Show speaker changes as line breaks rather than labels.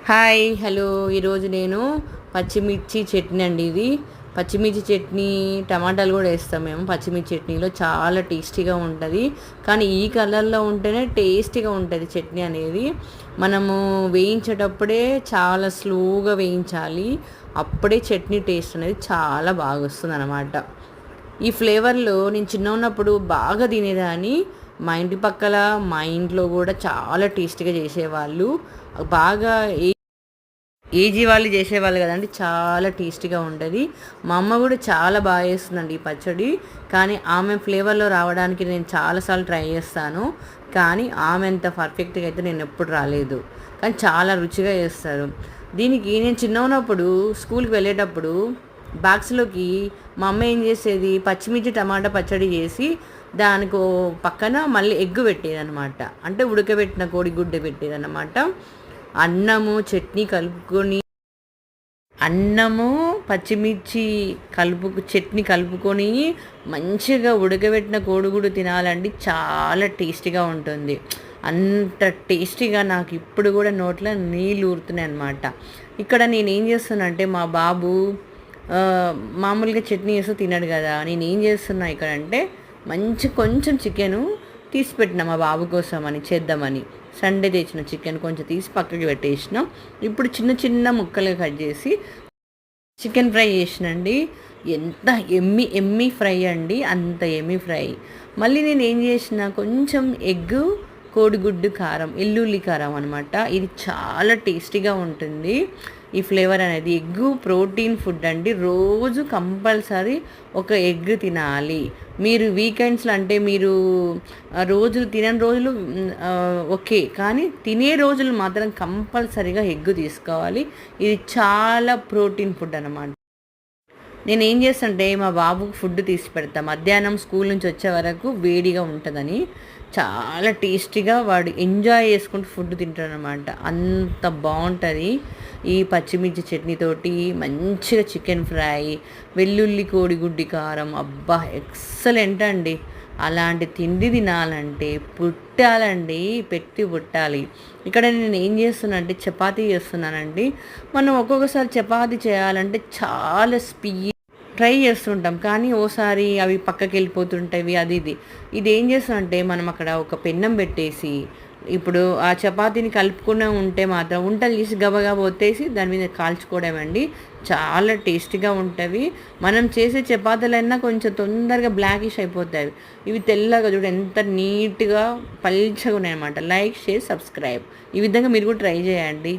Hi hello ఈరోజు నేను పచ్చిమిర్చి చట్నీ అండి. ఇది పచ్చిమిర్చి చట్నీ టమాటాలు కూడా వేస్తాం మేము. పచ్చిమిర్చి చట్నీలో చాలా టేస్టీగా ఉంటుంది. కానీ ఈ కలర్లో ఉంటేనే టేస్టీగా ఉంటుంది చట్నీ అనేది. మనము వేయించేటప్పుడే చాలా స్లోగా వేయించాలి. అప్పుడే చట్నీ టేస్ట్ అనేది చాలా బాగా వస్తుంది అన్నమాట. ఈ ఫ్లేవర్లో నేను చిన్న ఉన్నప్పుడు బాగా తినేదాన్ని. మా ఇంటి పక్కల మా ఇంట్లో కూడా చాలా టేస్టీగా చేసేవాళ్ళు. బాగా ఏజీ వాళ్ళు చేసేవాళ్ళు కదండి, చాలా టేస్టీగా ఉంటుంది. మా అమ్మ కూడా చాలా బాగా చేస్తుందండి ఈ పచ్చడి. కానీ ఆమె ఫ్లేవర్లో రావడానికి నేను చాలాసార్లు ట్రై చేస్తాను. కానీ ఆమె అంత పర్ఫెక్ట్గా అయితే నేను ఎప్పుడు రాలేదు. కానీ చాలా రుచిగా చేస్తారు. దీనికి నేను చిన్న ఉన్నప్పుడు స్కూల్కి వెళ్ళేటప్పుడు బాక్స్లోకి మా అమ్మ ఏం చేసేది, పచ్చిమిర్చి టమాటా పచ్చడి చేసి దానికి పక్కన మళ్ళీ ఎగ్గు పెట్టేది అనమాట. అంటే ఉడకబెట్టిన కోడిగుడ్డు పెట్టేది అనమాట. చట్నీ కలుపుకొని అన్నము పచ్చిమిర్చి చట్నీ కలుపుకొని మంచిగా ఉడకబెట్టిన కోడిగుడ్డు తినాలండి, చాలా టేస్టీగా ఉంటుంది. అంత టేస్టీగా నాకు ఇప్పుడు కూడా నోట్లో నీళ్ళు ఊరుతున్నాయి అనమాట. ఇక్కడ నేనేం చేస్తున్నా అంటే, మా బాబు మామూలుగా చట్నీ వేస్తూ తినడు కదా, నేనేం చేస్తున్నా ఇక్కడ అంటే కొంచెం చికెను తీసి పెట్టిన మా బాబు కోసం అని చేద్దామని. సండే తెచ్చిన చికెన్ కొంచెం తీసి పక్కకి పెట్టేసిన. ఇప్పుడు చిన్న చిన్న ముక్కలుగా కట్ చేసి చికెన్ ఫ్రై చేసినండి. ఎంత ఎమ్మి ఎమ్మి ఫ్రై అండి, అంత ఎమ్మి ఫ్రై. మళ్ళీ నేను ఏం చేసిన, కొంచెం ఎగ్గు కోడిగుడ్డు కారం, ఎల్లుల్లి కారం అనమాట. ఇది చాలా టేస్టీగా ఉంటుంది. ఈ ఫ్లేవర్ అనేది, ఎగ్గు ప్రోటీన్ ఫుడ్ అండి. రోజు కంపల్సరీ ఒక ఎగ్ తినాలి. మీరు వీకెండ్స్లో అంటే మీరు రోజులు తినని రోజులు ఓకే, కానీ తినే రోజులు మాత్రం కంపల్సరీగా ఎగ్ తీసుకోవాలి. ఇది చాలా ప్రోటీన్ ఫుడ్ అన్నమాట. నేను ఏం చేస్తానంటే మా బాబుకు ఫుడ్ తీసి పెడతా. మధ్యాహ్నం స్కూల్ నుంచి వచ్చే వరకు వేడిగా ఉంటుందని, చాలా టేస్టీగా వాడు ఎంజాయ్ చేసుకుంటూ ఫుడ్ తింటాడనమాట. అంత బాగుంటుంది. ఈ పచ్చిమిర్చి చట్నీతోటి మంచిగా చికెన్ ఫ్రై, వెల్లుల్లి కోడిగుడ్డి కారం, అబ్బా ఎక్సలెంట్ అండి. అలాంటి తిండి తినాలంటే పుట్టాలండి, పెట్టి పుట్టాలి. ఇక్కడ నేను ఏం చేస్తున్నా అంటే చపాతీ చేస్తున్నానండి. మనం ఒక్కొక్కసారి చపాతీ చేయాలంటే చాలా ట్రై చేస్తుంటాం, కానీ ఓసారి అవి పక్కకి వెళ్ళిపోతుంటాయి, అది ఇది ఏం చేస్తామంటే, మనం అక్కడ ఒక పెన్నం పెట్టేసి ఇప్పుడు ఆ చపాతీని కలుపుకునే ఉంటే మాత్రం వంటలు చేసి గబగబా ఒత్తేసి దాని మీద కాల్చుకోవడం అండి. చాలా టేస్టీగా ఉంటుంది. మనం చేసే చపాతీలైనా కొంచెం తొందరగా బ్లాకిష్ అయిపోతాయి. ఇవి తెల్లగా చూడ ఎంత నీట్గా పల్చగా ఉన్నాయన్నమాట. Like, share, subscribe. ఈ విధంగా మీరు కూడా ట్రై చేయండి.